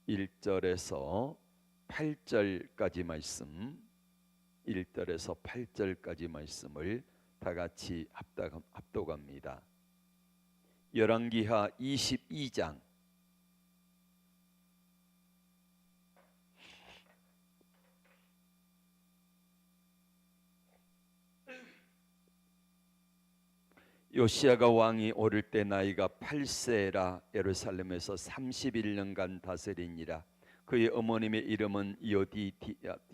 1절에서 8절까지 말씀, 1절에서 8절까지 말씀을 다 같이 합독합니다. 열왕기하 22장. 요시야가 왕이 오를 때 나이가 8세라 예루살렘에서 31년간 다스리니라. 그의 어머님의 이름은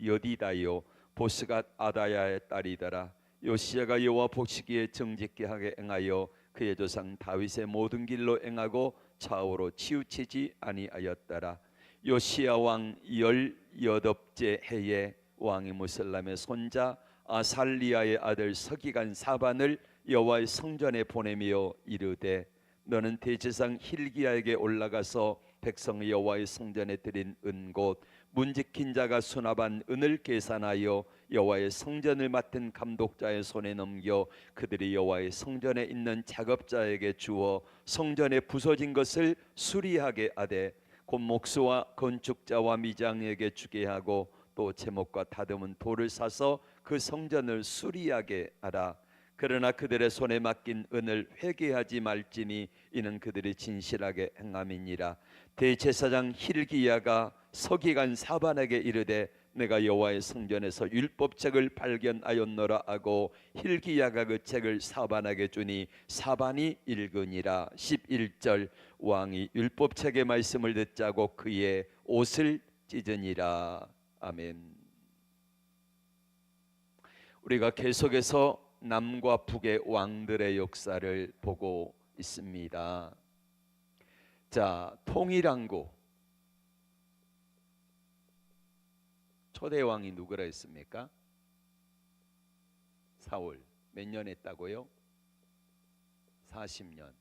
여디다요 보스갓 아다야의 딸이더라. 요시야가 여호와 보시기에 정직케 하게 행하여 그의 조상 다윗의 모든 길로 행하고 좌우로 치우치지 아니하였더라. 요시야 왕 18째 해에 왕이 무슬람의 손자 아살리아의 아들 서기관 사반을 여호와의 성전에 보내며 이르되, 너는 대제사장 hil기야에게 올라가서 백성의 여호와의 성전에 드린 은곧 문지킨 자가 수납한 은을 계산하여 여호와의 성전을 맡은 감독자의 손에 넘겨 그들이 여호와의 성전에 있는 작업자에게 주어 성전에 부서진 것을 수리하게 하되 곧 목수와 건축자와 미장에게 주게 하고 또 제목과 다듬은 돌을 사서 그 성전을 수리하게 하라. 그러나 그들의 손에 맡긴 은을 회개하지 말지니 이는 그들이 진실하게 행함이니라. 대제사장 hil기야가 서기관 사반에게 이르되, 내가 여호와의 성전에서 율법책을 발견하였노라 하고 hil기야가 그 책을 사반에게 주니 사반이 읽으니라. 11절. 왕이 율법책의 말씀을 듣자고 그의 옷을 찢으니라. 아멘. 우리가 계속해서 남과 북의 왕들의 역사를 보고 있습니다. 자, 통일왕국 초대 왕이 누구라 했습니까? 사울. 몇 년 했다고요? 40년.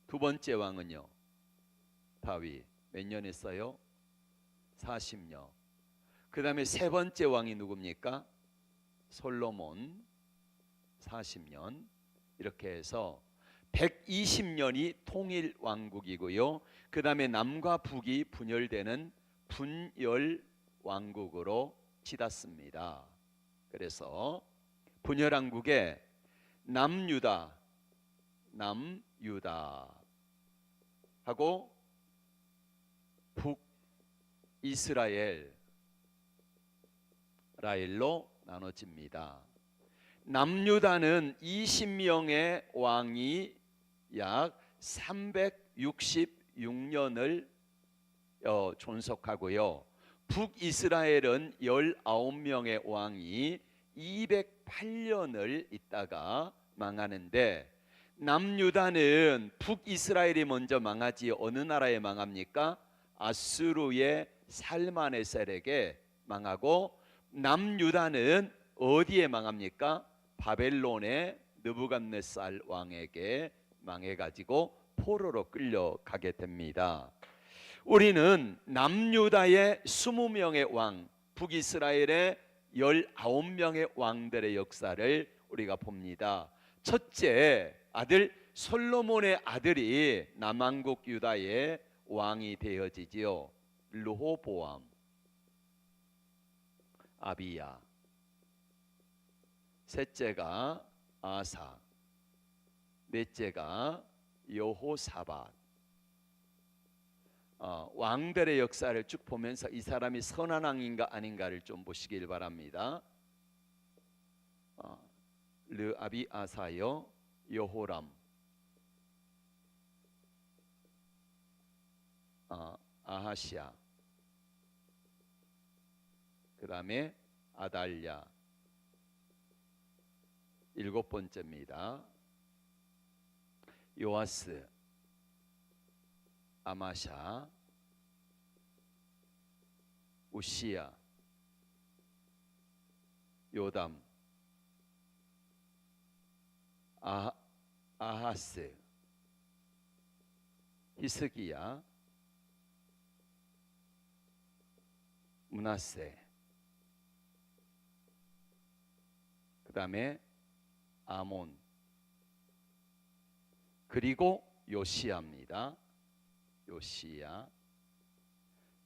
두 번째 왕은요? 다윗. 몇 년 했어요? 40년. 그 다음에 세 번째 왕이 누굽니까? 솔로몬. 40년. 이렇게 해서 120년이 통일 왕국이고요. 그 다음에 남과 북이 분열되는 분열 왕국으로 치닫습니다. 그래서 분열 왕국에 남유다 하고 북이스라엘 라엘로 나눠집니다. 남유다는 20명의 왕이 약 366년을 존속하고요. 북이스라엘은 19명의 왕이 208년을 있다가 망하는데, 남유다는 북이스라엘이 먼저 망하지 어느 나라에 망합니까? 아수르의 살마네셀에게 망하고, 남유다는 어디에 망합니까? 바벨론의 느부갓네살 왕에게 망해가지고 포로로 끌려가게 됩니다. 우리는 남유다의 20명의 왕, 북이스라엘의 19명의 왕들의 역사를 우리가 봅니다. 첫째 아들 솔로몬의 아들이 남왕국 유다의 왕이 되어지지요. 르호보암, 아비야. 셋째가 아사, 넷째가 여호사밧. 왕들의 역사를 쭉 보면서 이 사람이 선한 왕인가 아닌가를 좀 보시길 바랍니다. 르아비 아사요, 여호람, 아하시아, 그 다음에 아달랴. 7번째입니다. 요아스, 아마샤, 우시야, 요담, 아하스, 히스기야, 므낫세. 그 다음에 아몬, 그리고 요시야입니다. 요시야.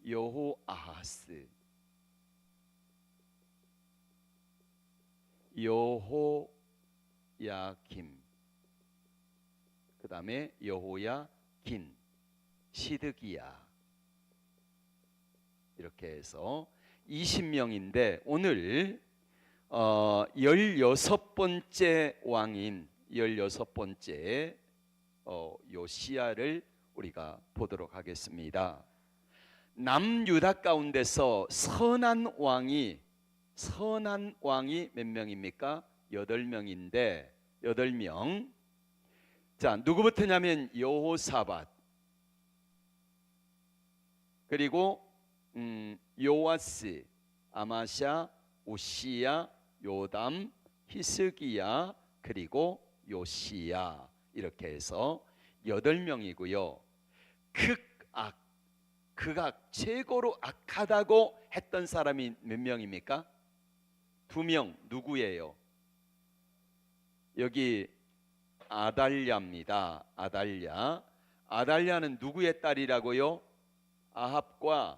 여호아하스, 여호야김, 그 다음에 여호야긴, 시드기야, 이렇게 해서 20명인데 오늘 16번째 왕인 16번째 요시야를 우리가 보도록 하겠습니다. 남유다 가운데서 선한 왕이 몇 명입니까? 8명인데 8명. 자, 누구부터냐면 여호사밧, 그리고 요아스, 아마샤, 우시야, 요담, 히스기야, 그리고 요시야, 이렇게 해서 8명이고요. 극악, 최고로 악하다고 했던 사람이 몇 명입니까? 2명. 누구예요? 여기 아달랴입니다. 아달랴는 누구의 딸이라고요? 아합과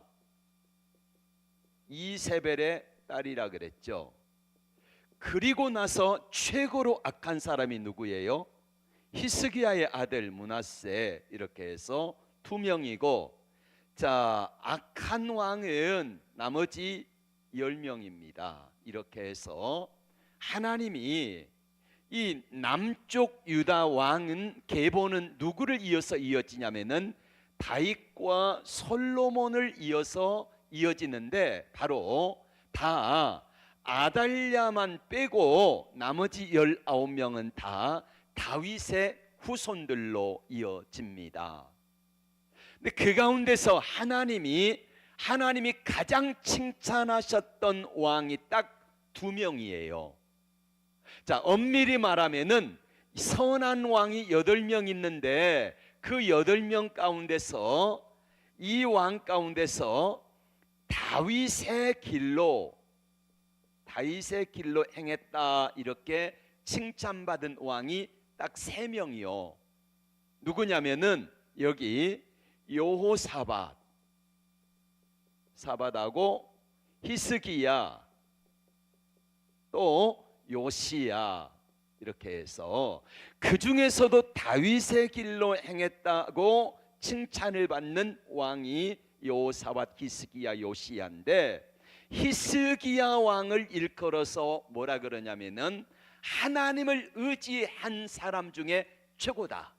이세벨의 딸이라 그랬죠. 그리고 나서 최고로 악한 사람이 누구예요? 히스기야의 아들 므낫세. 이렇게 해서 2명이고, 자, 악한 왕은 나머지 10명입니다. 이렇게 해서 하나님이 이 남쪽 유다 왕은 계보는 누구를 이어서 이어지냐면은 다윗과 솔로몬을 이어서 이어지는데 바로 다 아달랴만 빼고 나머지 19명은 다 다윗의 후손들로 이어집니다. 근데 그 가운데서 하나님이 가장 칭찬하셨던 왕이 딱 2명이에요. 자, 엄밀히 말하면은 선한 왕이 8명 있는데 그 8명 가운데서 이 왕 가운데서 다윗의 길로 행했다, 이렇게 칭찬받은 왕이 딱 3명이요. 누구냐면은 여기 사밧하고 히스기야, 또 요시야, 이렇게 해서 그 중에서도 다윗의 길로 행했다고 칭찬을 받는 왕이 여호사밧, 히스기야, 요시야인데, 히스기야 왕을 일컬어서 뭐라 그러냐면은 하나님을 의지한 사람 중에 최고다.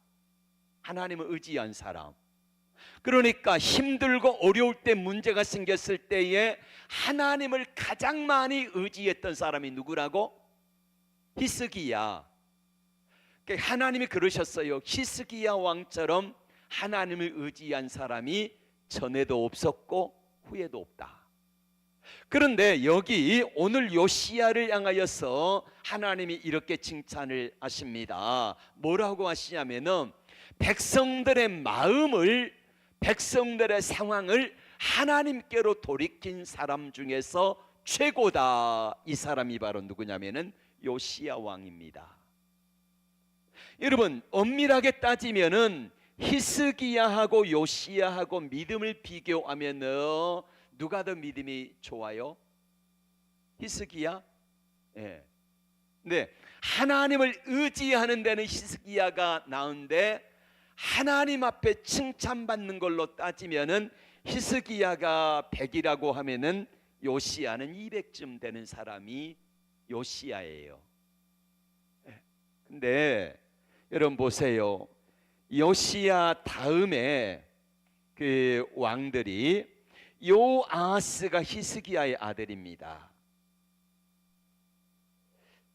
하나님을 의지한 사람. 그러니까 힘들고 어려울 때, 문제가 생겼을 때에 하나님을 가장 많이 의지했던 사람이 누구라고? 히스기야. 하나님이 그러셨어요. 히스기야 왕처럼 하나님을 의지한 사람이 전에도 없었고 후에도 없다. 그런데 여기 오늘 요시야를 향하여서 하나님이 이렇게 칭찬을 하십니다. 뭐라고 하시냐면은 백성들의 마음을, 백성들의 상황을 하나님께로 돌이킨 사람 중에서 최고다. 이 사람이 바로 누구냐면은 요시야 왕입니다. 여러분, 엄밀하게 따지면은 히스기야하고 요시야하고 믿음을 비교하면은 누가 더 믿음이 좋아요? 히스기야? 예. 네, 하나님을 의지하는 데는 히스기야가 나은데 하나님 앞에 칭찬받는 걸로 따지면은 히스기야가 100이라고 하면은 요시야는 200쯤 되는 사람이 요시야예요. 근데 여러분 보세요. 요시야 다음에 그 왕들이 요아스가 히스기야의 아들입니다.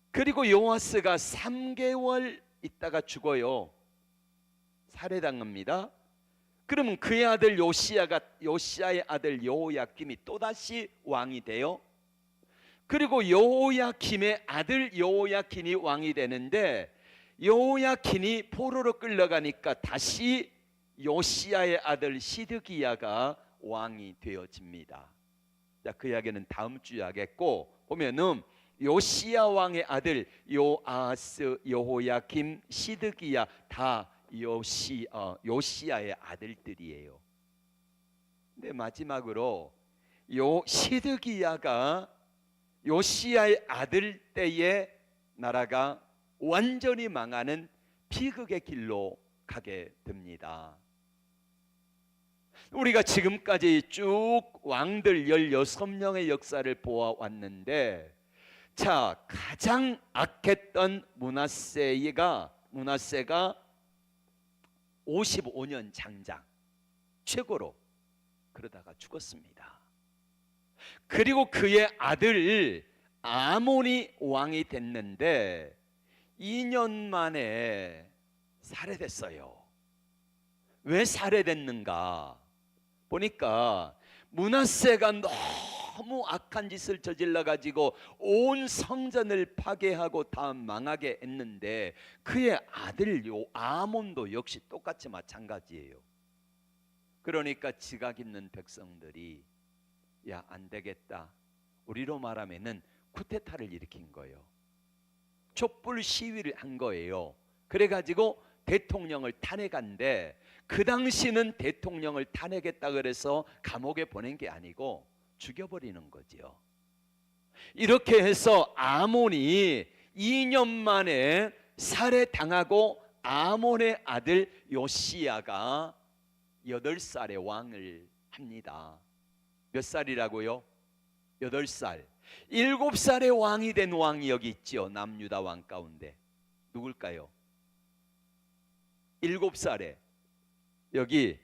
그리고 요아스가 3개월 있다가 죽어요. 살해당합니다. 그러면 그의 아들 요시야의 아들 여호야김이 또다시 왕이 돼요. 그리고 여호야김의 아들 여호야긴이 왕이 되는데, 여호야긴이 포로로 끌려가니까 다시 요시야의 아들 시드기야가 왕이 되어집니다. 자, 그 이야기는 다음 주에 하겠고, 보면은 요시야 왕의 아들 요아스, 여호야김, 시드기야 다 요시야의 아들들이에요. 그런데 마지막으로 요 시드기야가 요시야의 아들 때에 나라가 완전히 망하는 비극의 길로 가게 됩니다. 우리가 지금까지 쭉 왕들 16명의 역사를 보아왔는데, 자, 가장 악했던 므낫세가 55년 장장 최고로 그러다가 죽었습니다. 그리고 그의 아들 아몬이 왕이 됐는데 2년 만에 살해됐어요. 왜 살해됐는가 보니까 므낫세가 너무 악한 짓을 저질러 가지고 온 성전을 파괴하고 다 망하게 했는데, 그의 아들 아몬도 역시 똑같이 마찬가지예요. 그러니까 지각 있는 백성들이 야, 안 되겠다, 우리로 말하면은 쿠데타를 일으킨 거예요. 촛불 시위를 한 거예요. 그래가지고 대통령을 탄핵한데, 그 당시는 대통령을 탄핵했다 그래서 감옥에 보낸 게 아니고 죽여버리는 거죠. 이렇게 해서 아몬이 2년 만에 살해당하고 아몬의 아들 요시야가 8살의 왕을 합니다. 몇 살이라고요? 8살. 7살의 왕이 된 왕이 여기 있죠. 남유다 왕 가운데 누굴까요? 7살에 여기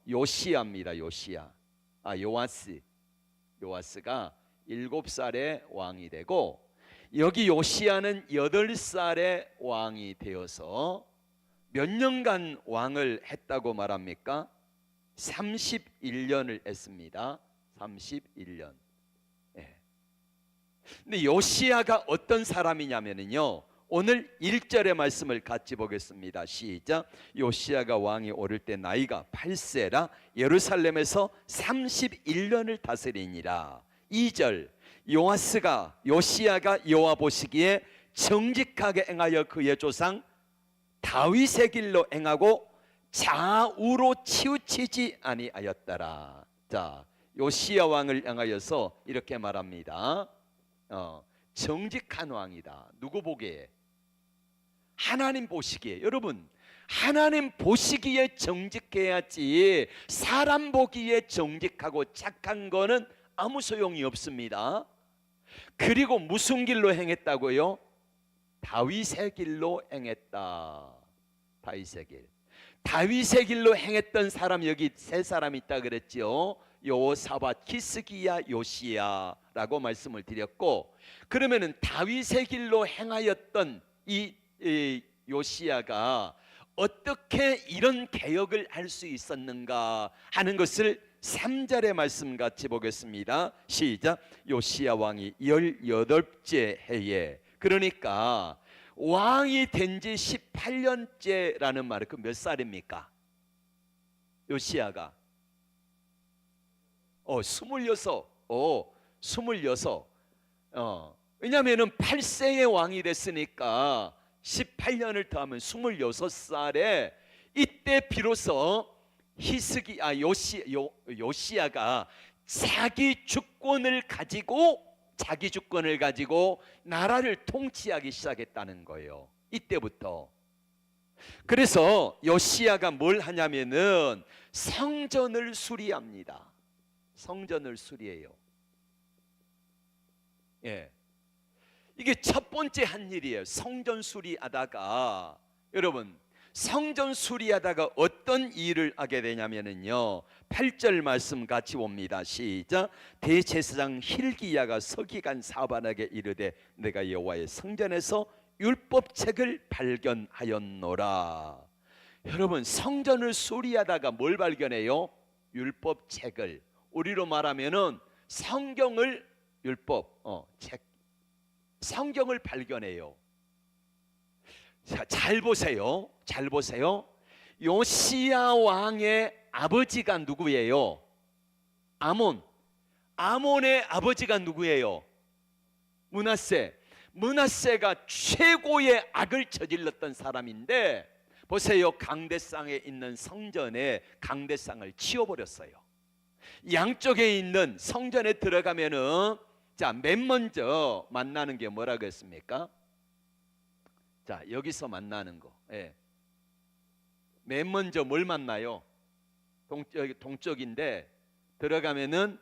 요시야입니다. 요시야. 요아스가 7살의 왕이 되고, 여기 요시야는 8살의 왕이 되어서 몇 년간 왕을 했다고 말합니까? 31년을 했습니다. 31년. 예. 근데 요시야가 어떤 사람이냐면요, 오늘 1절의 말씀을 같이 보겠습니다. 시작. 요시야가 왕이 오를 때 나이가 8세라 예루살렘에서 31년을 다스리니라. 2절. 요시야가 여호와 보시기에 정직하게 행하여 그의 조상 다윗의 길로 행하고 좌우로 치우치지 아니하였더라. 자, 요시야 왕을 향하여서 이렇게 말합니다. 정직한 왕이다. 누구 보기에? 하나님 보시기에. 여러분, 하나님 보시기에 정직해야지 사람 보기에 정직하고 착한 거는 아무 소용이 없습니다. 그리고 무슨 길로 행했다고요? 다윗의 길로 행했다. 다윗의 길. 다윗의 길로 행했던 사람 여기 세 사람 있다 그랬죠. 여호사밧, 히스기야, 요시야라고 말씀을 드렸고, 그러면은 다윗의 길로 행하였던 이 요시야가 어떻게 이런 개혁을 할 수 있었는가 하는 것을 3절의 말씀 같이 보겠습니다. 시작. 요시야 왕이 18째 해에, 그러니까 왕이 된 지 18년째라는 말은 그 몇 살입니까? 요시야가 26. 26. 왜냐하면 8세의 왕이 됐으니까 18년을 더하면 26살에 이때 비로소 요시야가 자기 주권을 가지고 나라를 통치하기 시작했다는 거예요. 이때부터. 그래서 요시야가 뭘 하냐면은 성전을 수리합니다. 성전을 수리해요. 예. 이게 첫 번째 한 일이에요. 성전 수리하다가, 여러분, 성전 수리하다가 어떤 일을 하게 되냐면요, 8절 말씀 같이 봅니다. 시작. 대제사장 hil기야가 서기관 사반에게 이르되 내가 여호와의 성전에서 율법책을 발견하였노라. 여러분, 성전을 수리하다가 뭘 발견해요? 율법책을. 우리로 말하면은 성경을, 율법 책, 성경을 발견해요. 자, 잘 보세요. 잘 보세요. 요시야 왕의 아버지가 누구예요? 아몬. 아몬의 아버지가 누구예요? 므낫세. 므낫세가 최고의 악을 저질렀던 사람인데, 보세요. 강대상에 있는 성전의 강대상을 치워버렸어요. 양쪽에 있는 성전에 들어가면은 자, 맨 먼저 만나는 게 뭐라고 했습니까? 자, 여기서 만나는 거. 예. 맨 먼저 뭘 만나요? 동쪽인데 들어가면은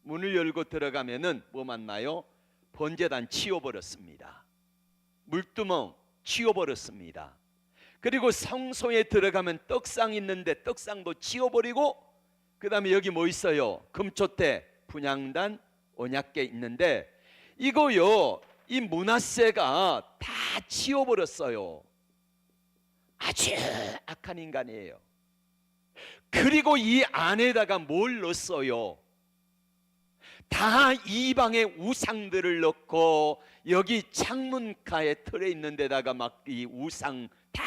문을 열고 들어가면은 뭐 만나요? 번제단 치워버렸습니다. 물두멍 치워버렸습니다. 그리고 성소에 들어가면 떡상 있는데 떡상도 치워버리고, 그 다음에 여기 뭐 있어요? 금초대, 분향단, 언약궤 있는데 이거요, 이 므낫세가 다 치워버렸어요. 아주 악한 인간이에요. 그리고 이 안에다가 뭘 넣었어요? 다 이방의 우상들을 넣고 여기 창문가에 틀에 있는 데다가 막 이 우상 다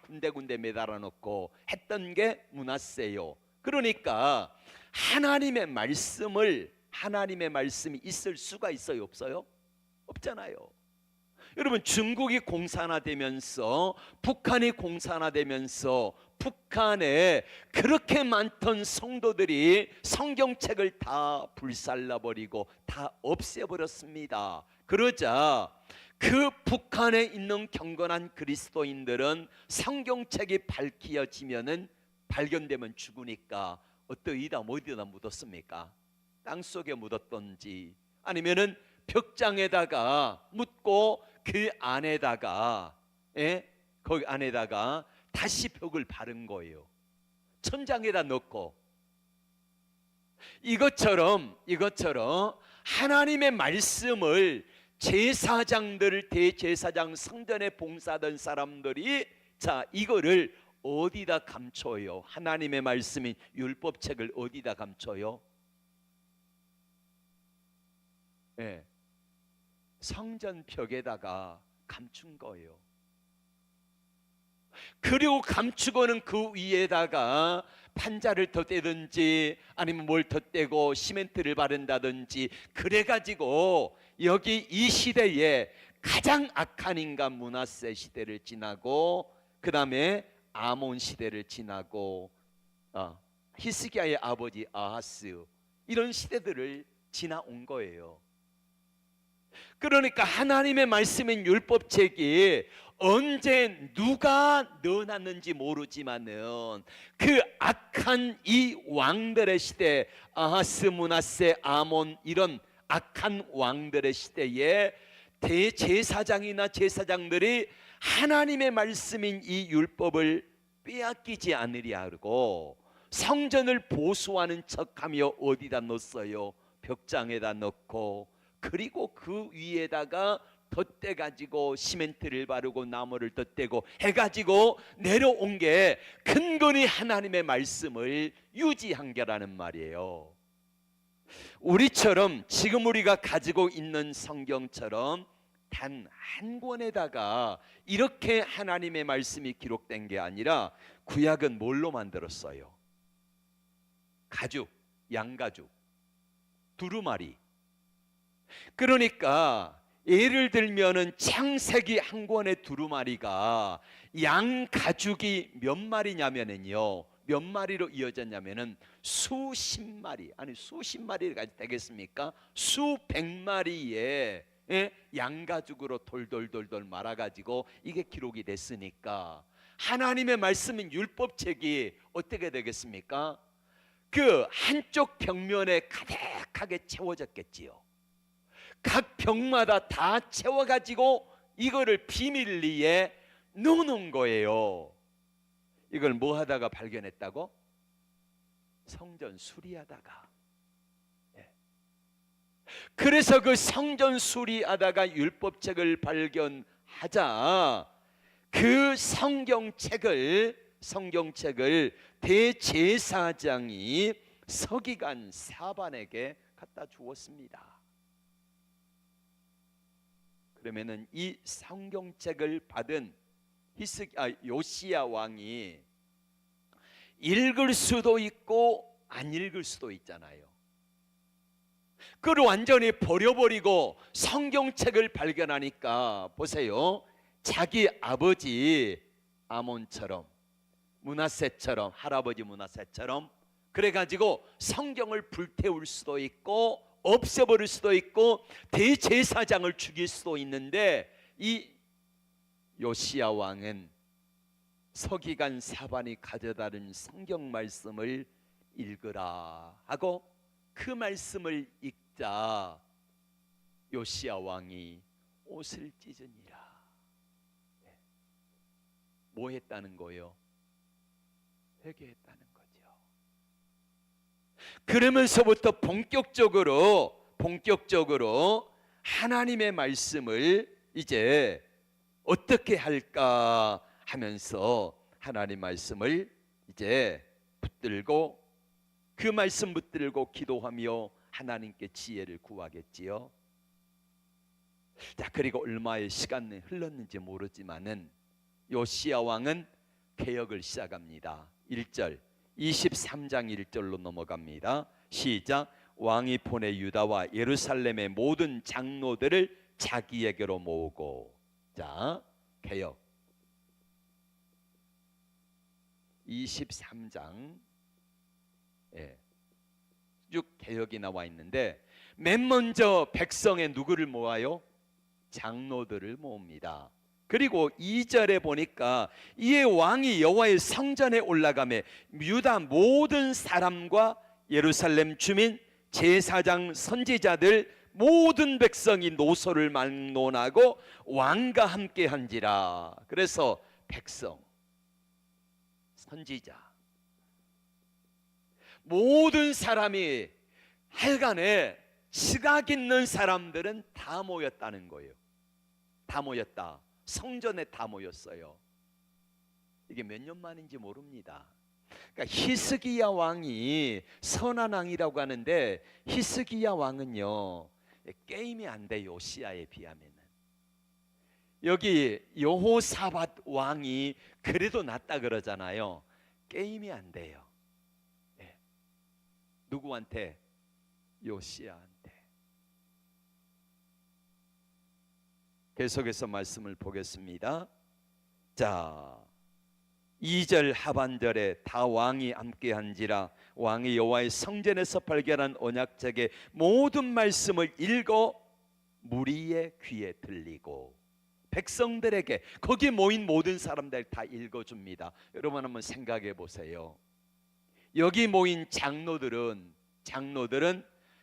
군데군데 매달아 놓고 했던 게 므낫세요. 그러니까 하나님의 말씀이 있을 수가 있어요, 없어요? 없잖아요. 여러분, 중국이 공산화되면서, 북한이 공산화되면서 북한에 그렇게 많던 성도들이 성경책을 다 불살라버리고 다 없애버렸습니다. 그러자 그 북한에 있는 경건한 그리스도인들은 성경책이 발견되면 죽으니까 어디다 묻었습니까? 땅속에 묻었던지 아니면은 벽장에다가 묻고 그 안에다가 거기 안에다가 다시 벽을 바른 거예요. 천장에다 넣고. 이것처럼 하나님의 말씀을 대제사장 성전에 봉사하던 사람들이 자, 이거를 어디다 감춰요? 하나님의 말씀인 율법책을 어디다 감춰요? 성전 벽에다가 감춘 거예요. 그리고 감추고는 그 위에다가 판자를 덧대든지 아니면 뭘 덧대고 시멘트를 바른다든지 그래가지고 여기 이 시대에 가장 악한 인간 므낫세 시대를 지나고 그 다음에 아몬 시대를 지나고 히스기야의 아버지 아하스, 이런 시대들을 지나온 거예요. 그러니까 하나님의 말씀인 율법책이 언제 누가 넣어놨는지 모르지만은 그 악한 이 왕들의 시대, 아하스, 므낫세, 아몬, 이런 악한 왕들의 시대에 대제사장이나 제사장들이 하나님의 말씀인 이 율법을 빼앗기지 않으려 하고 성전을 보수하는 척하며 어디다 넣었어요? 벽장에다 넣고, 그리고 그 위에다가 덧대가지고 시멘트를 바르고 나무를 덧대고 해가지고 내려온 게 근근히 하나님의 말씀을 유지한 게라는 말이에요. 우리처럼 지금 우리가 가지고 있는 성경처럼 단 한 권에다가 이렇게 하나님의 말씀이 기록된 게 아니라 구약은 뭘로 만들었어요? 가죽, 양가죽, 두루마리. 그러니까 예를 들면은 창세기 한 권의 두루마리가 양가죽이 몇 마리냐면은요, 몇 마리로 이어졌냐면은 수십 마리가 되겠습니까? 수백 마리의 양가죽으로 돌돌돌돌 말아가지고 이게 기록이 됐으니까 하나님의 말씀인 율법책이 어떻게 되겠습니까? 그 한쪽 벽면에 가득하게 채워졌겠지요. 각 벽마다 다 채워가지고 이거를 비밀리에 넣어놓은 거예요. 이걸 뭐 하다가 발견했다고? 성전 수리하다가. 그래서 그 성전 수리하다가 율법책을 발견하자 그 성경책을 대제사장이 서기관 사반에게 갖다 주었습니다. 그러면은 이 성경책을 받은 요시야 왕이 읽을 수도 있고 안 읽을 수도 있잖아요. 그걸 완전히 버려버리고 성경책을 발견하니까 보세요, 자기 아버지 아몬처럼 므낫세처럼, 할아버지 므낫세처럼 그래가지고 성경을 불태울 수도 있고 없애버릴 수도 있고 대제사장을 죽일 수도 있는데, 이 요시야 왕은 서기관 사반이 가져다른 성경 말씀을 읽으라 하고 그 말씀을 읽자 요시야 왕이 옷을 찢으니라. 뭐 했다는 거예요? 회개했다는 거죠. 그러면서부터 본격적으로 하나님의 말씀을 이제 어떻게 할까 하면서 하나님 말씀을 이제 붙들고, 그 말씀 붙들고 기도하며 하나님께 지혜를 구하겠지요. 자, 그리고 얼마의 시간이 흘렀는지 모르지만은 요시야 왕은 개혁을 시작합니다. 1절, 23장 1절로 넘어갑니다. 시작. 왕이 보내 유다와 예루살렘의 모든 장로들을 자기에게로 모으고. 자, 개혁 23장 쭉 개혁이 나와 있는데, 맨 먼저 백성의 누구를 모아요? 장로들을 모읍니다. 그리고 2절에 보니까 이에 왕이 여호와의 성전에 올라가매 유다 모든 사람과 예루살렘 주민, 제사장, 선지자들 모든 백성이 노소를 막론하고 왕과 함께 한지라. 그래서 백성, 선지자, 모든 사람이 하여간에 지각 있는 사람들은 다 모였다는 거예요. 다 모였다. 성전에 다 모였어요. 이게 몇 년 만인지 모릅니다. 그러니까 히스기야 왕이 선한 왕이라고 하는데, 히스기야 왕은요 게임이 안 돼요. 요시야에 비하면은. 여기 여호사밧 왕이 그래도 낫다 그러잖아요. 게임이 안 돼요. 누구한테? 요시야한테. 계속해서 말씀을 보겠습니다. 자, 2절 하반절에 다 왕이 함께한지라. 왕이 여호와의 성전에서 발견한 언약책의 모든 말씀을 읽어 무리의 귀에 들리고, 백성들에게, 거기 모인 모든 사람들 다 읽어줍니다. 여러분 한번 생각해 보세요. 여기 모인 장로들은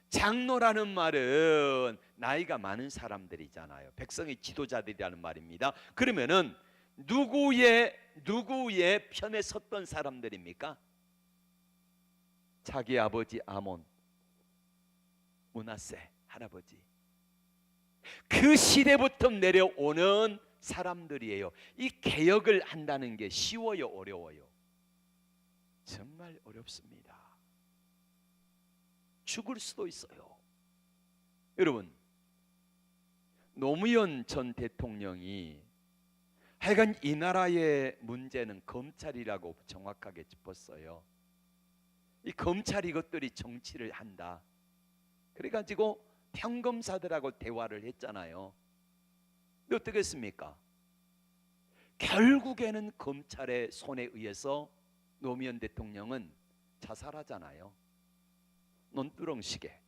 장로라는 말은 나이가 많은 사람들이잖아요. 백성의 지도자들이라는 말입니다. 그러면은 누구의 편에 섰던 사람들입니까? 자기 아버지 아몬, 므낫세 할아버지, 그 시대부터 내려오는 사람들이에요. 이 개혁을 한다는 게 쉬워요, 어려워요? 정말 어렵습니다. 죽을 수도 있어요. 여러분, 노무현 전 대통령이 하여간 이 나라의 문제는 검찰이라고 정확하게 짚었어요. 이 검찰 이것들이 정치를 한다. 그래가지고 평검사들하고 대화를 했잖아요. 근데 어떻게 했습니까? 결국에는 검찰의 손에 의해서 노무현 대통령은 자살하잖아요. 논두렁 시계,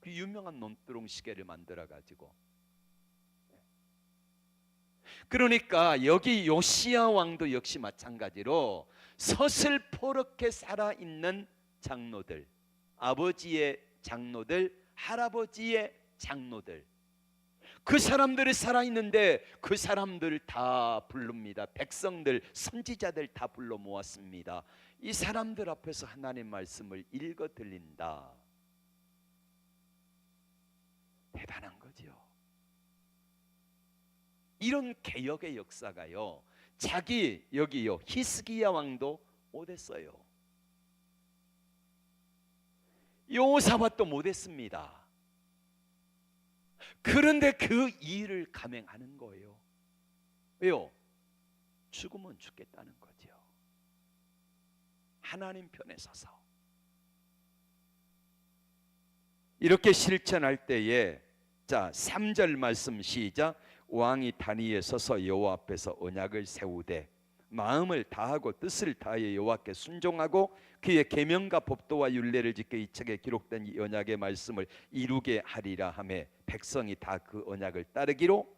그 유명한 논두렁 시계를 만들어 가지고. 그러니까 여기 요시야 왕도 역시 마찬가지로 서슬퍼렇게 살아있는 장로들, 아버지의 장로들, 할아버지의 장로들, 그 사람들이 살아있는데 그 사람들 다 부릅니다. 백성들, 선지자들 다 불러 모았습니다. 이 사람들 앞에서 하나님 말씀을 읽어 들린다. 대단한 거죠. 이런 개혁의 역사가요, 여기요 히스기야 왕도 못했어요. 여호사밧도 못했습니다. 그런데 그 일을 감행하는 거예요. 왜요? 죽으면 죽겠다는 거죠. 하나님 편에 서서. 이렇게 실천할 때에, 자 3절 말씀 시작. 왕이 단위에 서서 여호와 앞에서 언약을 세우되 마음을 다하고 뜻을 다하여 여호와께 순종하고 그의 계명과 법도와 율례를 지켜 이 책에 기록된 이 언약의 말씀을 이루게 하리라 하매 백성이 다 그 언약을 따르기로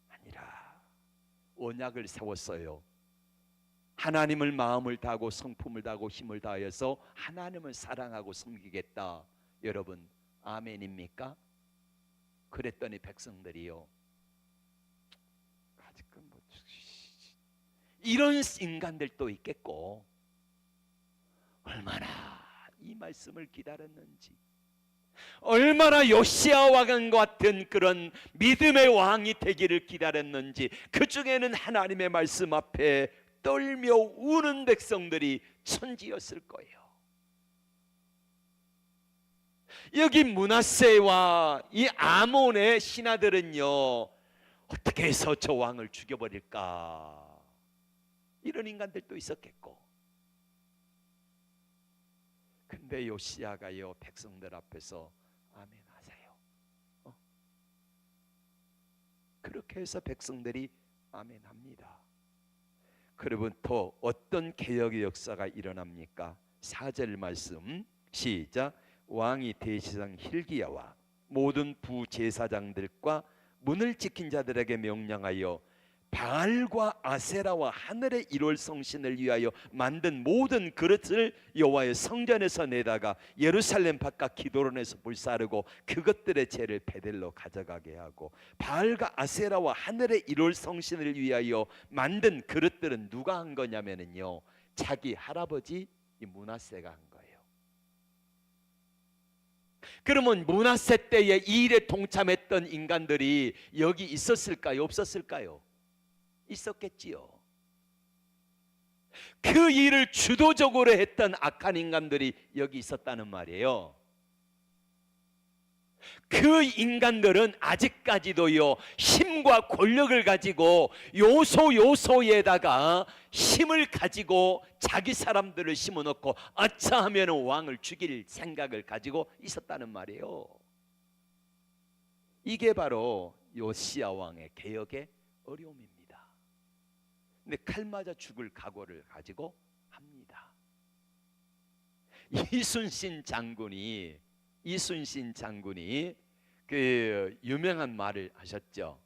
하니라. 언약을 세웠어요. 하나님을 마음을 다하고 성품을 다하고 힘을 다하여서 하나님을 사랑하고 섬기겠다. 여러분 아멘입니까? 그랬더니 백성들이요, 이런 인간들도 있겠고 얼마나 이 말씀을 기다렸는지, 얼마나 요시아와 같은 그런 믿음의 왕이 되기를 기다렸는지, 그 중에는 하나님의 말씀 앞에 떨며 우는 백성들이 천지였을 거예요. 여기 므낫세와 이 아몬의 신하들은요, 어떻게 해서 저 왕을 죽여버릴까, 이런 인간들도 있었겠고, 근데 요시아가요 백성들 앞에서 아멘 하세요. 그렇게 해서 백성들이 아멘 합니다. 그러면 또 어떤 개혁의 역사가 일어납니까? 4절 말씀 시작. 왕이 대제사장 hil기야와 모든 부제사장들과 문을 지킨 자들에게 명령하여 바알과 아세라와 하늘의 일월 성신을 위하여 만든 모든 그릇을 여호와의 성전에서 내다가 예루살렘 바깥 기도론에서 불사르고 그것들의 죄를 베델로 가져가게 하고, 바알과 아세라와 하늘의 일월 성신을 위하여 만든 그릇들은 누가 한 거냐면요, 자기 할아버지 이 므낫세가 한 거예요. 그러면 므낫세 때에 이 일에 동참했던 인간들이 여기 있었을까요? 없었을까요? 있었겠지요. 그 일을 주도적으로 했던 악한 인간들이 여기 있었다는 말이에요. 그 인간들은 아직까지도요 힘과 권력을 가지고 요소에다가 힘을 가지고 자기 사람들을 심어놓고 아차 하면 왕을 죽일 생각을 가지고 있었다는 말이에요. 이게 바로 요시야 왕의 개혁의 어려움입니다. 근데 칼 맞아 죽을 각오를 가지고 합니다. 이순신 장군이 그 유명한 말을 하셨죠.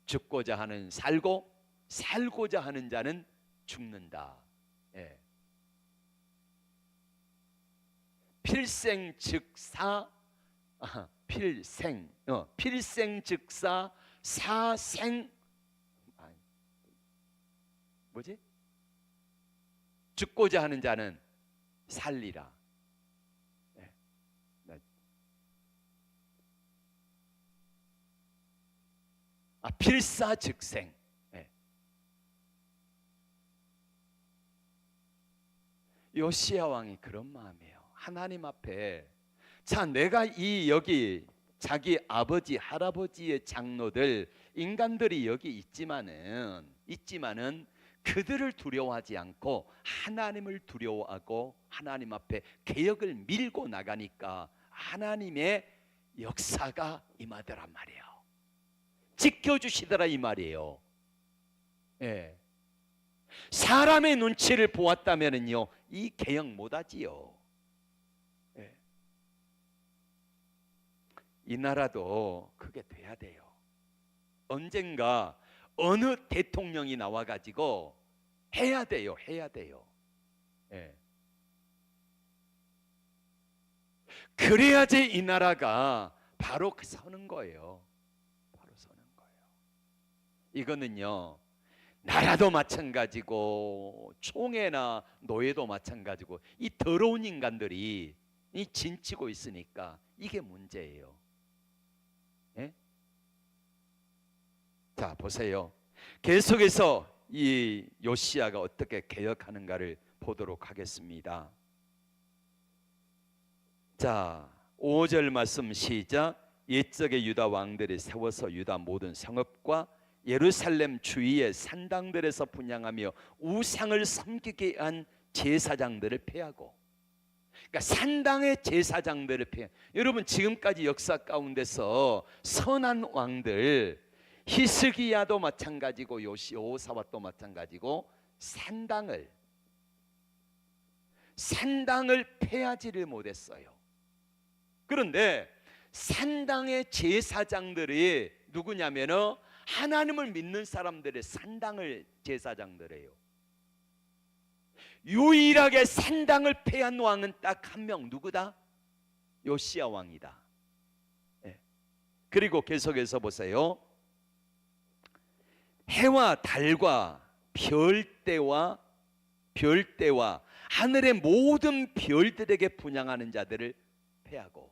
죽고자 하는 살고, 살고자 하는 자는 죽는다. 예. 필생즉사, 필생즉사 사생, 뭐지? 죽고자 하는 자는 살리라. 필사즉생. 요시야 왕이 그런 마음이에요. 하나님 앞에, 자, 내가 여기 자기 아버지 할아버지의 장로들 인간들이 여기 있지만은 그들을 두려워하지 않고 하나님을 두려워하고 하나님 앞에 개혁을 밀고 나가니까 하나님의 역사가 임하더란 말이에요. 지켜주시더라 이 말이에요. 예. 사람의 눈치를 보았다면은요 이 개혁 못하지요. 예. 이 나라도 그게 돼야 돼요. 언젠가 어느 대통령이 나와가지고 해야 돼요. 예. 그래야지 이 나라가 바로 서는 거예요. 이거는요 나라도 마찬가지고 총회나 노예도 마찬가지고 이 더러운 인간들이 이 진치고 있으니까 이게 문제예요. 예? 자 보세요. 계속해서 이 요시야가 어떻게 개혁하는가를 보도록 하겠습니다. 자 5절 말씀 시작. 옛적의 유다 왕들이 세워서 유다 모든 성읍과 예루살렘 주위의 산당들에서 분향하며 우상을 섬기게 한 제사장들을 폐하고, 그러니까 산당의 제사장들을 폐하. 여러분 지금까지 역사 가운데서 선한 왕들 히스기야도 마찬가지고 요시오사밧도 마찬가지고 산당을 폐하지를 못했어요. 그런데 산당의 제사장들이 누구냐면은 하나님을 믿는 사람들의 산당을 제사장들이에요. 유일하게 산당을 폐한 왕은 딱 한 명, 누구다? 요시야 왕이다. 그리고 계속해서 보세요. 해와 달과 별대와 하늘의 모든 별들에게 분향하는 자들을 폐하고,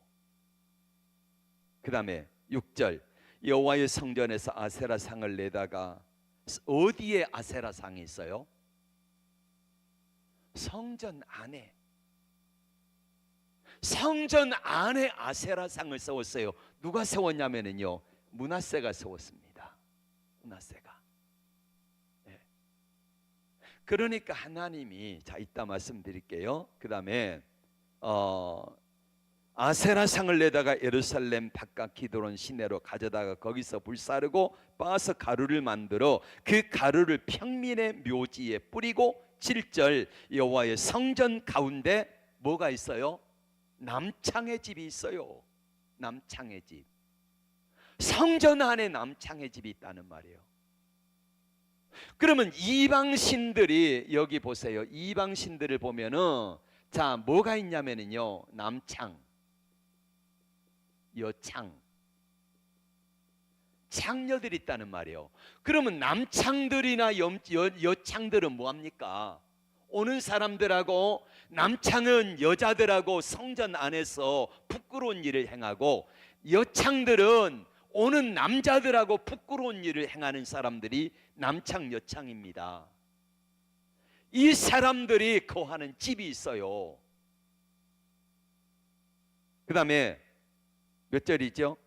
그 다음에 6절, 여호와의 성전에서 아세라상을 내다가, 어디에 아세라상이 있어요? 성전 안에 아세라상을 세웠어요. 누가 세웠냐면요, 므낫세가 세웠습니다. 므낫세가. 그러니까 하나님이, 자 이따 말씀드릴게요. 그 다음에 아세라상을 내다가 예루살렘 바깥 기드론 시내로 가져다가 거기서 불사르고 빻아서 가루를 만들어 그 가루를 평민의 묘지에 뿌리고, 7절, 여호와의 성전 가운데 뭐가 있어요? 남창의 집이 있어요. 남창의 집. 성전 안에 남창의 집이 있다는 말이에요. 그러면 이방신들이, 여기 보세요. 이방신들을 보면은, 자 뭐가 있냐면요, 남창, 여창, 창녀들이 있다는 말이에요. 그러면 남창들이나 여창들은 뭐합니까? 오는 사람들하고, 남창은 여자들하고 성전 안에서 부끄러운 일을 행하고, 여창들은 오는 남자들하고 부끄러운 일을 행하는 사람들이 남창 여창입니다. 이 사람들이 거하는 집이 있어요. 그 다음에 몇 절이죠?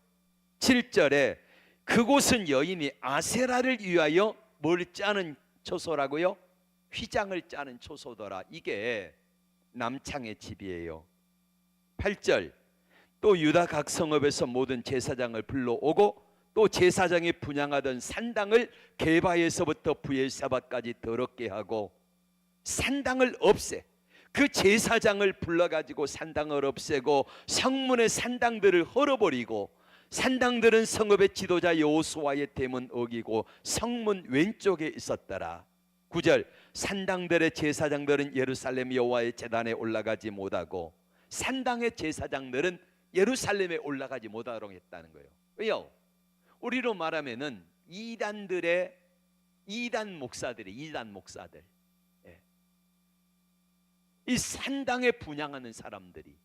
7절에 그곳은 여인이 아세라를 위하여 뭘 짜는 초소라고요? 휘장을 짜는 초소더라. 이게 남창의 집이에요. 8절, 또 유다 각 성읍에서 모든 제사장을 불러오고, 또 제사장이 분향하던 산당을 게바에서부터 브엘사바까지 더럽게 하고 산당을 없애, 그 제사장을 불러가지고 산당을 없애고 성문의 산당들을 헐어버리고, 산당들은 성읍의 지도자 여호수아의 대문 어기고 성문 왼쪽에 있었더라. 9절, 산당들의 제사장들은 예루살렘 여호와의 제단에 올라가지 못하고, 산당의 제사장들은 예루살렘에 올라가지 못하도록 했다는 거예요. 왜요? 우리로 말하면은 이단 목사들, 이 산당에 분향하는 사람들이,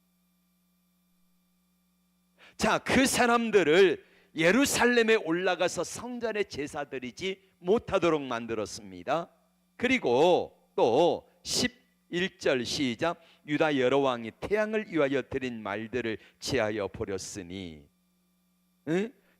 자 그 사람들을 예루살렘에 올라가서 성전의 제사드리지 못하도록 만들었습니다. 그리고 또 11절 시작, 유다 여러 왕이 태양을 위하여 드린 말들을 제하여 버렸으니,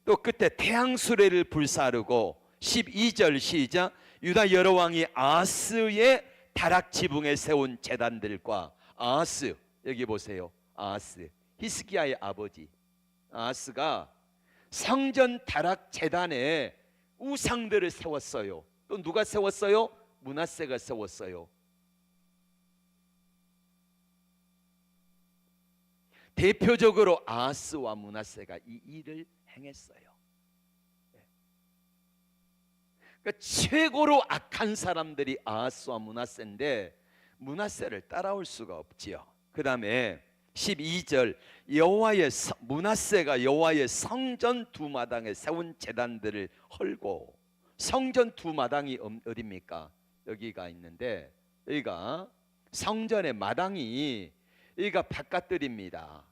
또 끝에 태양 수레를 불사르고, 12절 시작, 유다 여러 왕이 아하스의 다락 지붕에 세운 제단들과, 아하스, 여기 보세요. 아하스, 히스기야의 아버지 아하스가 성전 다락 제단에 우상들을 세웠어요. 또 누가 세웠어요? 므낫세가 세웠어요. 대표적으로 아하스와 므낫세가 이 일을 행했어요. 그러니까 최고로 악한 사람들이 아하스와 므낫세인데, 므낫세를 따라올 수가 없지요. 그 다음에 12절, 므낫세가 여호와의 성전 두 마당에 세운 제단들을 헐고, 성전 두 마당이 어디입니까? 여기가 있는데, 여기가 성전의 마당이, 여기가 바깥뜰입니다.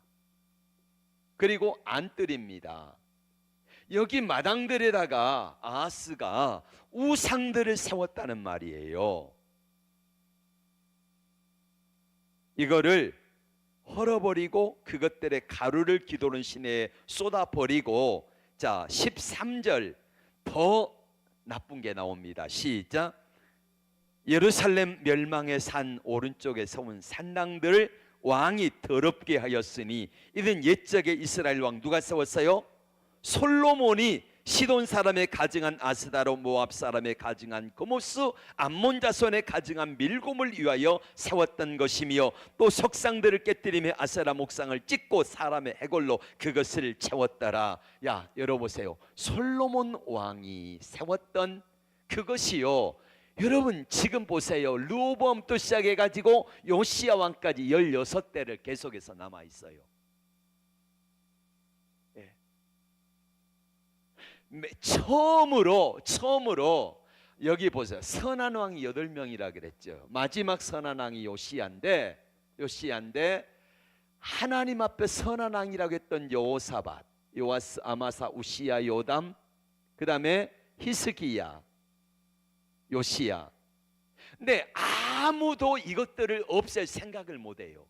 그리고 안뜰입니다. 여기 마당들에다가 아하스가 우상들을 세웠다는 말이에요. 이거를 헐어버리고 그것들의 가루를 기도는 시내에 쏟아버리고, 자 13절 더 나쁜 게 나옵니다. 시작, 예루살렘 멸망의 산 오른쪽에 세운 산당들을 왕이 더럽게 하였으니, 이는 옛적의 이스라엘 왕 누가 세웠어요? 솔로몬이 시돈 사람의 가증한 아스다로, 모압 사람의 가증한 고모스, 암몬 자손의 가증한 밀곰을 위하여 세웠던 것이며, 또 석상들을 깨뜨리며 아세라 목상을 찍고 사람의 해골로 그것을 채웠더라. 야, 열어보세요. 솔로몬 왕이 세웠던 그것이요, 여러분 지금 보세요. 르호보암부터 시작해가지고 요시야 왕까지 16대를 계속해서 남아있어요. 처음으로 여기 보세요. 선한 왕이 8명이라 그랬죠. 마지막 선한 왕이 요시야인데 하나님 앞에 선한 왕이라고 했던 여호사밧, 요아스, 아마사, 우시야, 요담, 그 다음에 히스기야, 요시야. 근데 아무도 이것들을 없앨 생각을 못해요.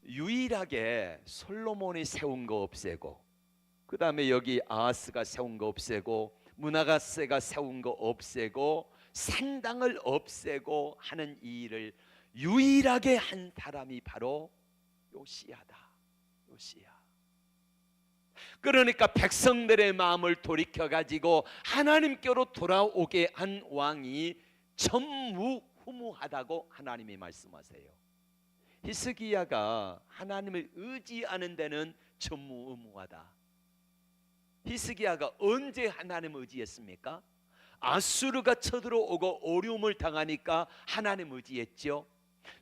유일하게 솔로몬이 세운 거 없애고, 그 다음에 여기 아하스가 세운 거 없애고, 문하가세가 세운 거 없애고, 산당을 없애고 하는 이 일을 유일하게 한 사람이 바로 요시야다. 요시야. 그러니까 백성들의 마음을 돌이켜 가지고 하나님께로 돌아오게 한 왕이 전무후무하다고 하나님이 말씀하세요. 히스기야가 하나님을 의지하는 데는 전무후무하다. 히스기야가 언제 하나님을 의지했습니까? 아수르가 쳐들어오고 어려움을 당하니까 하나님 의지했죠.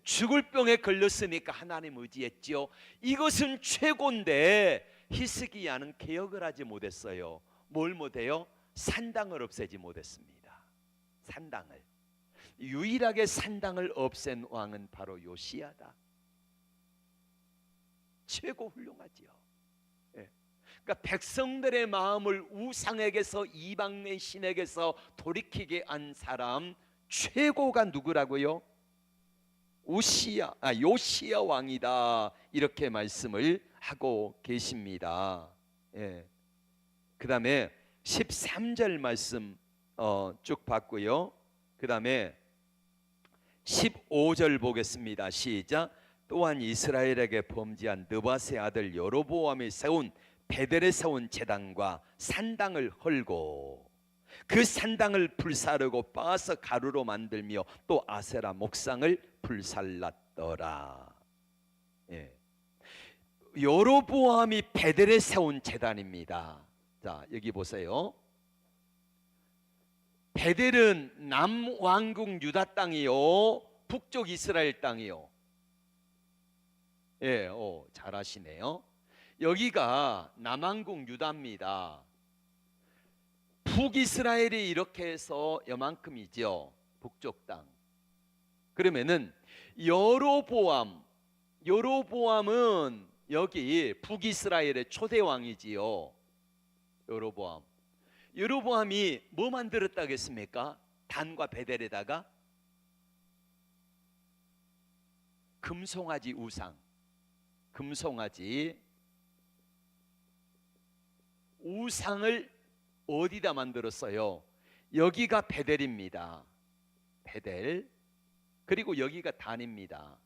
죽을 병에 걸렸으니까 하나님 의지했죠. 이것은 최고인데 히스기야는 개혁을 하지 못했어요. 뭘 못해요? 산당을 없애지 못했습니다. 산당을. 유일하게 산당을 없앤 왕은 바로 요시야다. 최고 훌륭하지요. 그러니까 백성들의 마음을 우상에게서, 이방의 신에게서 돌이키게 한 사람 최고가 누구라고요? 요시야 왕이다, 이렇게 말씀을 하고 계십니다. 그 다음에 13절 말씀 쭉 봤고요. 그 다음에 15절 보겠습니다. 시작. 또한 이스라엘에게 범죄한 느밧의 아들 여로보암이 세운 베델에 세운 제단과 산당을 헐고 그 산당을 불사르고 빻아서 가루로 만들며 또 아세라 목상을 불살랐더라. 여로보암이 베델에 세운 제단입니다. 자, 여기 보세요. 베델은 남왕국 유다 땅이요, 북쪽 이스라엘 땅이요. 잘하시네요. 여기가 남왕국 유다입니다. 북이스라엘이 이렇게 해서 요만큼이죠, 북쪽 땅. 그러면은 여로보암은 여기 북이스라엘의 초대 왕이지요. 여로보암이 뭐 만들었다고 했습니까? 단과 베델에다가 금송아지 우상, 우상을 어디다 만들었어요? 여기가 베델입니다. 베델. 그리고 여기가 단입니다.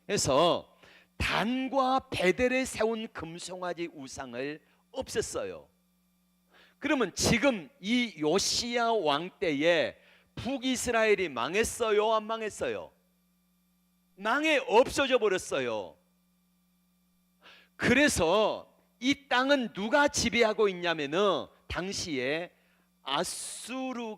그래서 단과 베델에 세운 금송아지 우상을 없앴어요. 그러면 지금 이 요시야 왕 때에 북이스라엘이 망했어요, 안 망했어요? 없어져 버렸어요. 그래서 이 땅은 누가 지배하고 있냐면은 당시에 아수르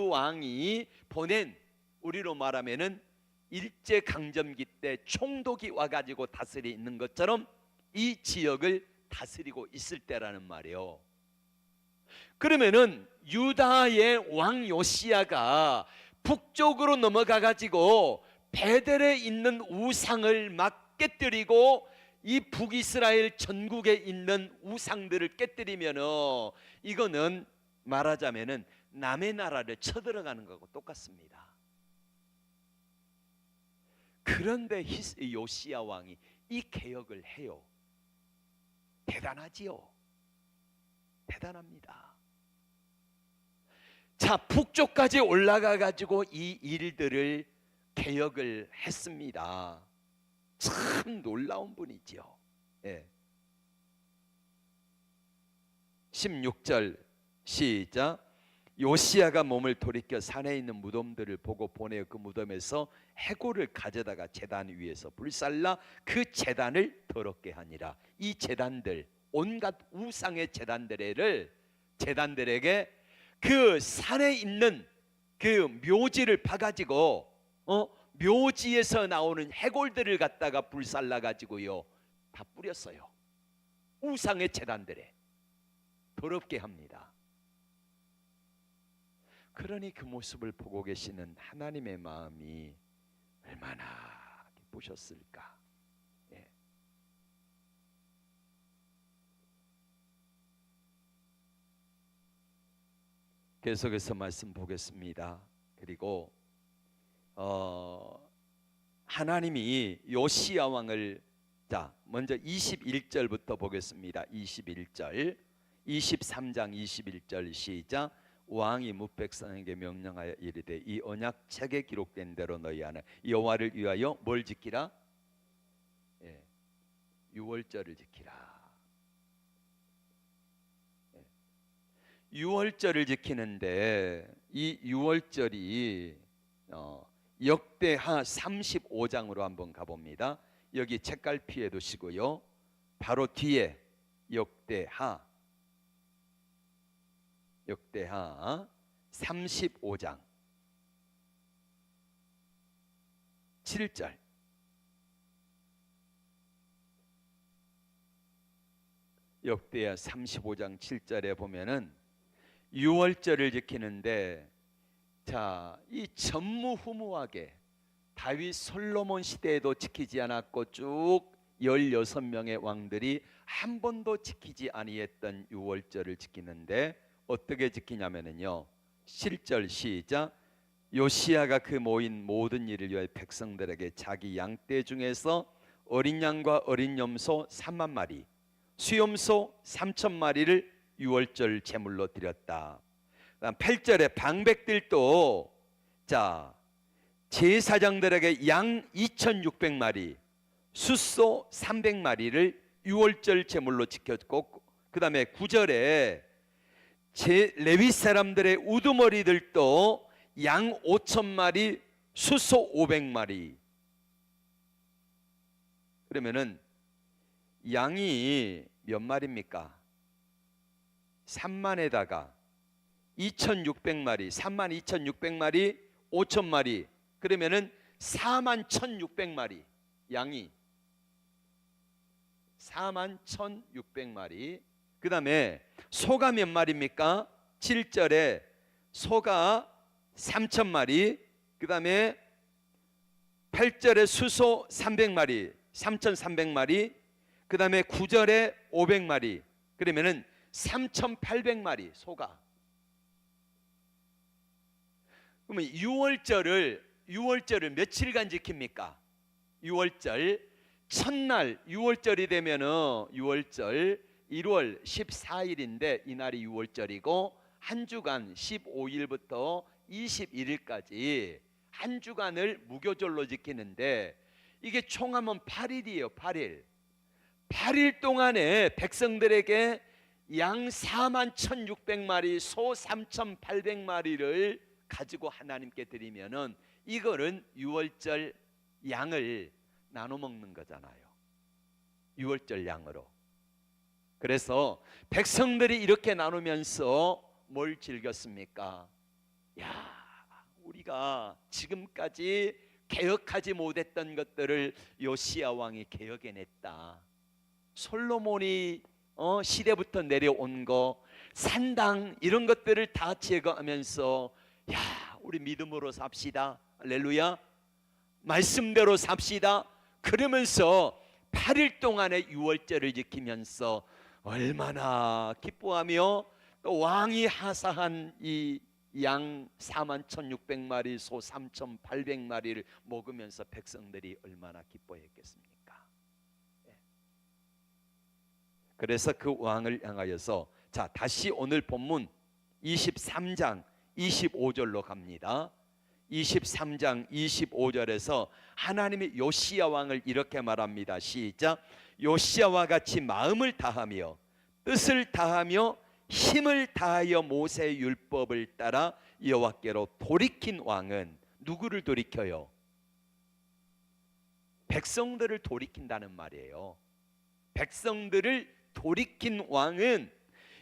왕이 보낸, 우리로 말하면은 일제 강점기 때 총독이 와가지고 다스리는 것처럼 이 지역을 다스리고 있을 때라는 말이에요. 그러면은 유다의 왕 요시야가 북쪽으로 넘어가가지고 베델에 있는 우상을 막 깨뜨리고 이 북이스라엘 전국에 있는 우상들을 깨뜨리면은 이거는 말하자면은 남의 나라를 쳐들어가는 거하고 똑같습니다. 그런데 요시야 왕이 이 개혁을 해요. 대단하지요. 대단합니다. 자, 북쪽까지 올라가 가지고 이 일들을 개혁을 했습니다. 참 놀라운 분이죠. 16절 시작. 요시야가 몸을 돌이켜 산에 있는 무덤들을 보고 보내어 그 무덤에서 해골을 가져다가 제단 위에서 불살라 그 제단을 더럽게 하니라. 이 제단들, 온갖 우상의 제단들에게 그 산에 있는 그 묘지를 파가지고 묘지에서 나오는 해골들을 갖다가 불살라 가지고요 다 뿌렸어요. 우상의 제단들에 더럽게 합니다. 그러니 그 모습을 보고 계시는 하나님의 마음이 얼마나 기쁘셨을까. 예. 계속해서 말씀 보겠습니다. 그리고 하나님이 요시야 왕을 먼저 21절부터 보겠습니다. 21절 23장 21절 시작. 왕이 뭇백성에게 명령하여 이르되 이 언약 책에 기록된 대로 너희 안에 여호와를 위하여 뭘 지키라? 유월절을 지키라. 유월절을 지키는데 이 유월절이 역대하 35장으로 한번 가봅니다. 여기 책갈피에 두시고요. 바로 뒤에 역대하 35장 7절. 역대하 35장 7절에 보면은 유월절을 지키는데 이 전무후무하게 다윗 솔로몬 시대에도 지키지 않았고 쭉 16명의 왕들이 한 번도 지키지 아니했던 유월절을 지키는데 어떻게 지키냐면요 7절 시작. 요시야가 그 모인 모든 일을 위하여 백성들에게 자기 양떼 중에서 어린 양과 어린 염소 3만 마리 수염소 3천 마리를 유월절 제물로 드렸다. 8절에 방백들도 제사장들에게 양 2,600마리 숫소 300마리를 유월절 제물로 지켰고, 그 다음에 9절에 레위 사람들의 우두머리들도 양 5,000마리 숫소 500마리. 그러면은 양이 몇 마리입니까? 3만에다가 2,600마리 32,600마리 5,000마리 그러면은 41,600마리 양이 41,600마리. 그 다음에 소가 몇 마리입니까? 7절에 소가 3,000마리. 그 다음에 8절에 수소 300마리 3,300마리. 그 다음에 9절에 500마리 그러면은 3,800마리 소가. 그러면 6월절을 며칠간 지킵니까? 6월절 첫날 6월절이 되면은 6월절 1월 14일인데 이날이 6월절이고 한 주간 15일부터 21일까지 한 주간을 무교절로 지키는데 이게 총하면 8일이에요. 8일 동안에 백성들에게 양 41,600마리 소 3,800마리를 가지고 하나님께 드리면은 이거는 유월절 양을 나눠 먹는 거잖아요. 유월절 양으로. 그래서 백성들이 이렇게 나누면서 뭘 즐겼습니까? 우리가 지금까지 개혁하지 못했던 것들을 요시야 왕이 개혁해냈다. 솔로몬이 시대부터 내려온 거 산당 이런 것들을 다 제거하면서 우리 믿음으로 삽시다. 할렐루야. 말씀대로 삽시다. 그러면서 8일 동안의 유월절을 지키면서 얼마나 기뻐하며 또 왕이 하사한 이 양 41,600마리 소 3,800마리를 먹으면서 백성들이 얼마나 기뻐했겠습니까? 그래서 그 왕을 향하여서 다시 오늘 본문 23장 25절로 갑니다. 23장 25절에서 하나님이 요시야 왕을 이렇게 말합니다. 시작. 요시야와 같이 마음을 다하며 뜻을 다하며 힘을 다하여 모세의 율법을 따라 여호와께로 돌이킨 왕은 누구를 돌이켜요? 백성들을 돌이킨다는 말이에요. 백성들을 돌이킨 왕은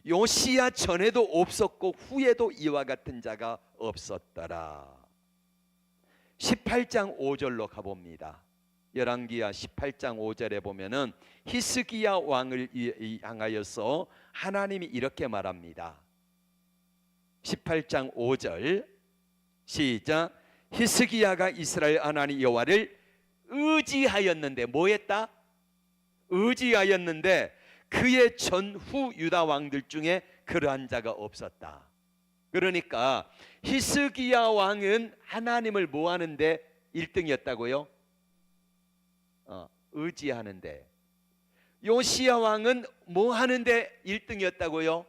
요시야 전에도 없었고 후에도 이와 같은 자가 없었더라. 18장 5절로 가봅니다. 열왕기야 18장 5절에 보면은 히스기야 왕을 향하여서 하나님이 이렇게 말합니다. 18장 5절 시작. 히스기야가 이스라엘 하나님 여호와를 의지하였는데 뭐 했다? 의지하였는데 그의 전후 유다 왕들 중에 그러한 자가 없었다. 그러니까 히스기야 왕은 하나님을 뭐 하는데 1등이었다고요? 의지하는데. 요시야 왕은 뭐 하는데 1등이었다고요?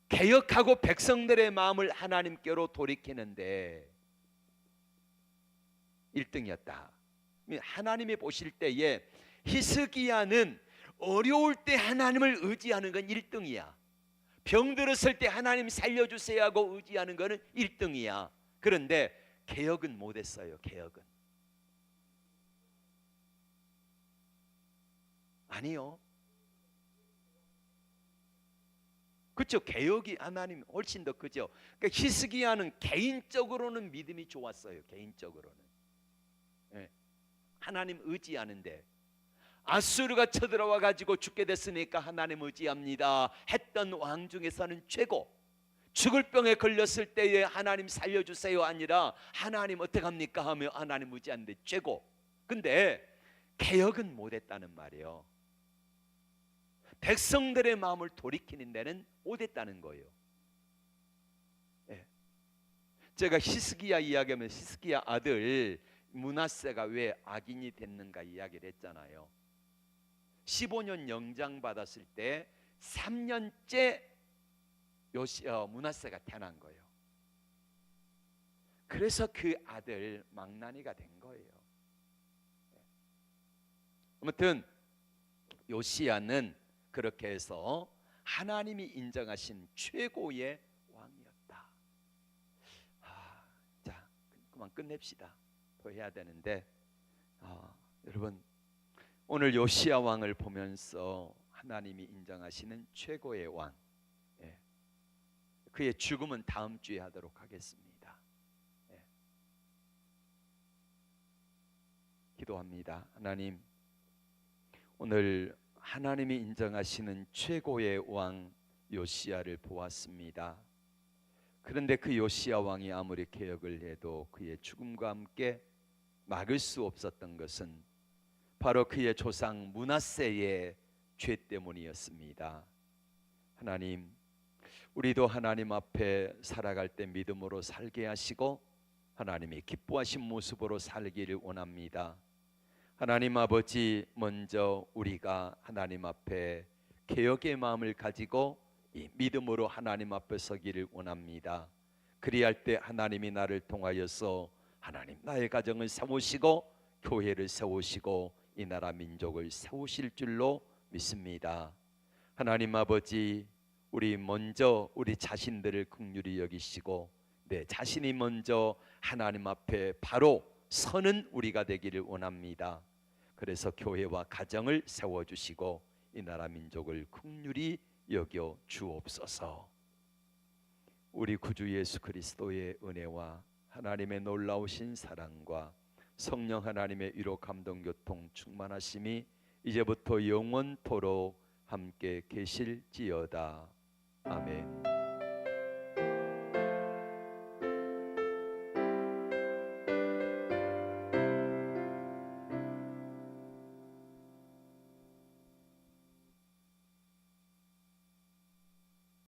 개혁하고 백성들의 마음을 하나님께로 돌이키는데 1등이었다. 하나님이 보실 때에 히스기야는 어려울 때 하나님을 의지하는 건 1등이야. 병들었을 때 하나님 살려주세요 하고 의지하는 거는 1등이야. 그런데 개혁은 못했어요. 개혁은 아니요. 그렇죠. 개혁이 하나님 훨씬 더 크죠. 그러니까 히스기야는 개인적으로는 믿음이 좋았어요. 개인적으로는 하나님 의지하는데 아수르가 쳐들어와 가지고 죽게 됐으니까 하나님 의지합니다 했던 왕 중에서는 최고. 죽을 병에 걸렸을 때에 하나님 살려주세요 아니라 하나님 어떡합니까 하며 하나님 의지하는데 최고. 근데 개혁은 못했다는 말이에요. 백성들의 마음을 돌이키는 데는 못했다는 거예요. 제가 히스기야 이야기하면 히스기야 아들 므낫세가 왜 악인이 됐는가 이야기를 했잖아요. 15년 영장 받았을 때 3년째 므낫세가 태어난 거예요. 그래서 그 아들 망나니가 된 거예요. 아무튼 요시야는 그렇게 해서 하나님이 인정하신 최고의 왕이었다. 자, 그만 끝냅시다. 더 해야 되는데 여러분 오늘 요시야 왕을 보면서 하나님이 인정하시는 최고의 왕, 그의 죽음은 다음 주에 하도록 하겠습니다. 기도합니다. 하나님, 오늘 하나님이 인정하시는 최고의 왕 요시야를 보았습니다. 그런데 그 요시야 왕이 아무리 개혁을 해도 그의 죽음과 함께 막을 수 없었던 것은 바로 그의 조상 므낫세의 죄 때문이었습니다. 하나님, 우리도 하나님 앞에 살아갈 때 믿음으로 살게 하시고 하나님이 기뻐하신 모습으로 살기를 원합니다. 하나님 아버지, 먼저 우리가 하나님 앞에 개혁의 마음을 가지고 이 믿음으로 하나님 앞에 서기를 원합니다. 그리할 때 하나님이 나를 통하여서 하나님 나의 가정을 세우시고 교회를 세우시고 이 나라 민족을 세우실 줄로 믿습니다. 하나님 아버지, 우리 먼저 우리 자신들을 긍휼히 여기시고 내 자신이 먼저 하나님 앞에 바로 서는 우리가 되기를 원합니다. 그래서 교회와 가정을 세워주시고 이 나라 민족을 긍휼히 여겨 주옵소서. 우리 구주 예수 그리스도의 은혜와 하나님의 놀라우신 사랑과 성령 하나님의 위로 감동 교통 충만하심이 이제부터 영원토록 함께 계실지어다. 아멘.